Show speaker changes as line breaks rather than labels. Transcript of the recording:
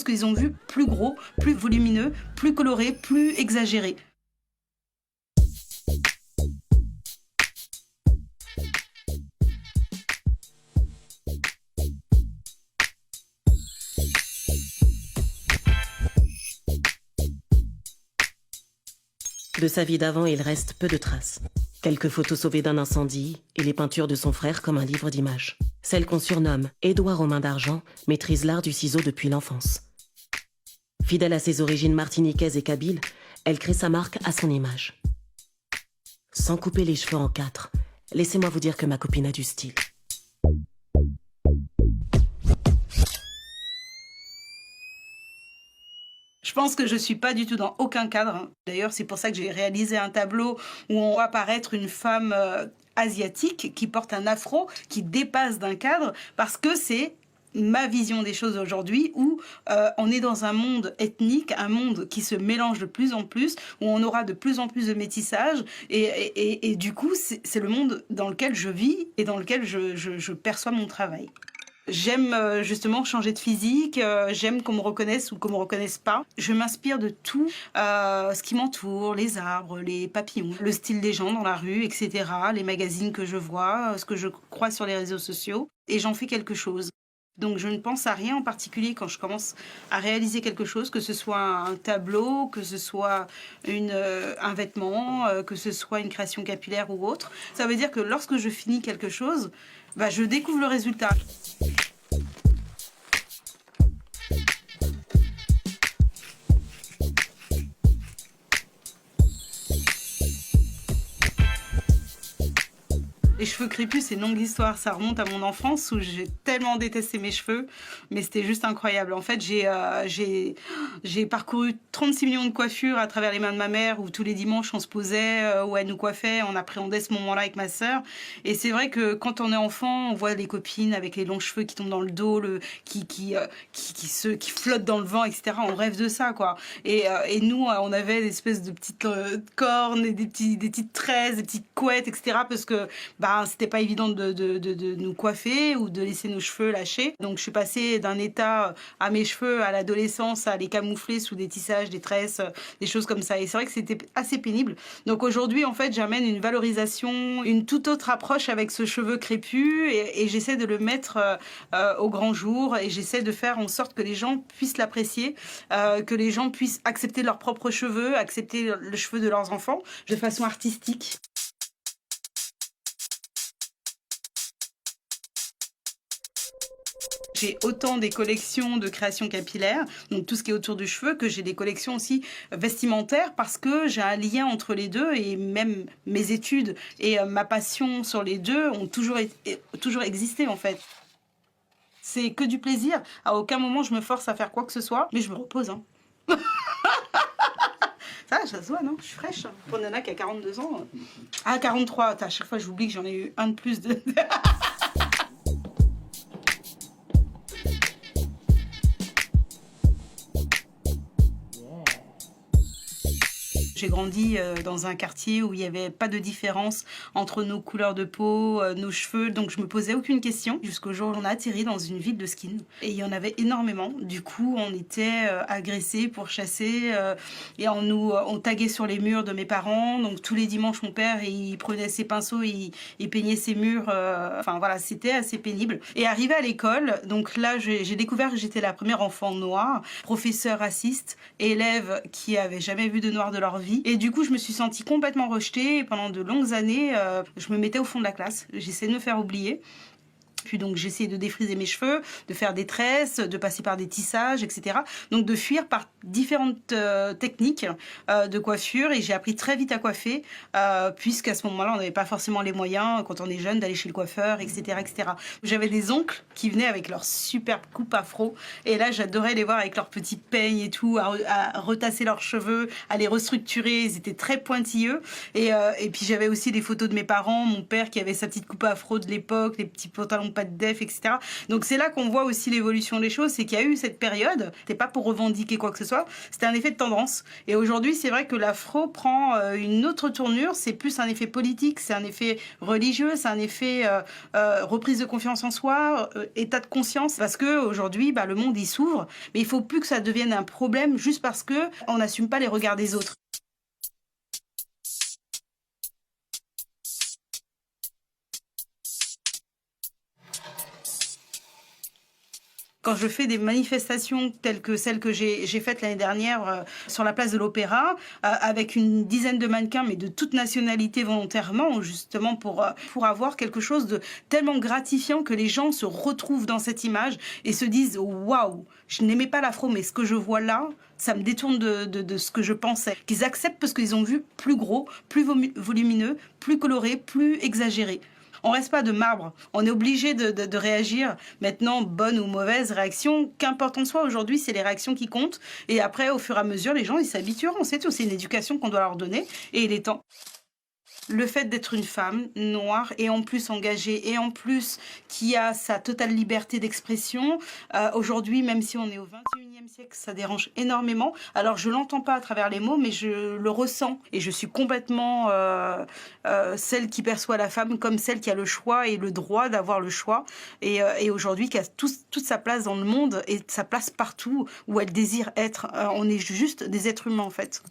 Parce qu'ils ont vu plus gros, plus volumineux, plus coloré, plus exagéré.
De sa vie d'avant, il reste peu de traces. Quelques photos sauvées d'un incendie et les peintures de son frère comme un livre d'images. Celle qu'on surnomme Édouard aux mains d'argent maîtrise l'art du ciseau depuis l'enfance. Fidèle à ses origines martiniquaises et kabyles, elle crée sa marque à son image. Sans couper les cheveux en quatre, laissez-moi vous dire que ma copine a du style.
Je pense que je suis pas du tout dans aucun cadre. D'ailleurs, c'est pour ça que j'ai réalisé un tableau où on voit apparaître une femme asiatique qui porte un afro, qui dépasse d'un cadre, parce que c'est ma vision des choses aujourd'hui, où on est dans un monde ethnique, un monde qui se mélange de plus en plus, où on aura de plus en plus de métissage, et du coup, c'est le monde dans lequel je vis et dans lequel je perçois mon travail. J'aime justement changer de physique, j'aime qu'on me reconnaisse ou qu'on me reconnaisse pas. Je m'inspire de tout, ce qui m'entoure, les arbres, les papillons, le style des gens dans la rue, etc., les magazines que je vois, ce que je crois sur les réseaux sociaux, et j'en fais quelque chose. Donc je ne pense à rien en particulier quand je commence à réaliser quelque chose, que ce soit un tableau, que ce soit un vêtement, que ce soit une création capillaire ou autre. Ça veut dire que lorsque je finis quelque chose, je découvre le résultat. Les cheveux crépus, c'est une longue histoire. Ça remonte à mon enfance où j'ai tellement détesté mes cheveux, mais c'était juste incroyable. En fait, j'ai parcouru 36 millions de coiffures à travers les mains de ma mère, où tous les dimanches on se posait, où elle nous coiffait, on appréhendait ce moment-là avec ma sœur. Et c'est vrai que quand on est enfant, on voit les copines avec les longs cheveux qui tombent dans le dos, qui flottent dans le vent, etc. On rêve de ça, quoi. Et nous, on avait des espèces de petites cornes, et des petites tresses, des petites couettes, etc. Parce que c'était pas évident de nous coiffer ou de laisser nos cheveux lâcher. Donc je suis passée d'un état à mes cheveux à l'adolescence à les camoufler sous des tissages, des tresses, des choses comme ça. Et c'est vrai que c'était assez pénible. Donc aujourd'hui, en fait, j'amène une valorisation, une toute autre approche avec ce cheveu crépus et j'essaie de le mettre au grand jour et j'essaie de faire en sorte que les gens puissent l'apprécier, que les gens puissent accepter leurs propres cheveux, accepter le cheveu de leurs enfants de façon artistique. J'ai autant des collections de création capillaire, donc tout ce qui est autour du cheveu, que j'ai des collections aussi vestimentaires parce que j'ai un lien entre les deux et même mes études et ma passion sur les deux ont toujours existé en fait. C'est que du plaisir. À aucun moment je me force à faire quoi que ce soit, mais je me repose. Hein. Ça se voit, non? Je suis fraîche. Pour une nana qui a 42 ans. Ah, 43. À chaque fois, j'oublie que j'en ai eu un de plus de... J'ai grandi dans un quartier où il n'y avait pas de différence entre nos couleurs de peau, nos cheveux, donc je me posais aucune question jusqu'au jour où on a atterri dans une ville de skin. Et il y en avait énormément. Du coup, on était agressés, pourchassés, et on taguait sur les murs de mes parents. Donc tous les dimanches, mon père, il prenait ses pinceaux, il peignait ses murs. Enfin voilà, c'était assez pénible. Et arrivé à l'école, donc là, j'ai découvert que j'étais la première enfant noire, professeur raciste, élève qui avait jamais vu de noir de leur vie. Et du coup, je me suis sentie complètement rejetée. Et pendant de longues années, je me mettais au fond de la classe. J'essayais de me faire oublier. Puis donc j'essayais de défriser mes cheveux, de faire des tresses, de passer par des tissages, etc. Donc de fuir par différentes techniques de coiffure et j'ai appris très vite à coiffer puisqu'à ce moment-là on n'avait pas forcément les moyens quand on est jeune d'aller chez le coiffeur, etc., etc. J'avais des oncles qui venaient avec leur superbe coupe afro et là j'adorais les voir avec leurs petits peignes et tout, à retasser leurs cheveux, à les restructurer. Ils étaient très pointilleux et puis j'avais aussi des photos de mes parents, mon père qui avait sa petite coupe afro de l'époque, les petits pantalons donc pas de def, etc. Donc c'est là qu'on voit aussi l'évolution des choses, c'est qu'il y a eu cette période, c'était pas pour revendiquer quoi que ce soit, c'était un effet de tendance. Et aujourd'hui, c'est vrai que l'afro prend une autre tournure, c'est plus un effet politique, c'est un effet religieux, c'est un effet reprise de confiance en soi, état de conscience, parce que aujourd'hui, le monde il s'ouvre, mais il faut plus que ça devienne un problème juste parce que on n'assume pas les regards des autres. Quand je fais des manifestations telles que celles que j'ai faites l'année dernière sur la place de l'Opéra, avec une dizaine de mannequins, mais de toute nationalité volontairement, justement pour avoir quelque chose de tellement gratifiant que les gens se retrouvent dans cette image et se disent « Waouh, je n'aimais pas l'afro, mais ce que je vois là, ça me détourne de ce que je pensais. » Qu'ils acceptent parce qu'ils ont vu plus gros, plus volumineux, plus coloré, plus exagéré. On reste pas de marbre, on est obligé de réagir. Maintenant, bonne ou mauvaise réaction, qu'importe en soi, aujourd'hui, c'est les réactions qui comptent. Et après, au fur et à mesure, les gens, ils s'habitueront, c'est tout. C'est une éducation qu'on doit leur donner et il est temps. Le fait d'être une femme noire et en plus engagée et en plus qui a sa totale liberté d'expression, aujourd'hui, même si on est au 21e siècle, ça dérange énormément. Alors, je l'entends pas à travers les mots, mais je le ressens. Et je suis complètement celle qui perçoit la femme comme celle qui a le choix et le droit d'avoir le choix. Et aujourd'hui, qui a toute sa place dans le monde et sa place partout où elle désire être. On est juste des êtres humains, en fait.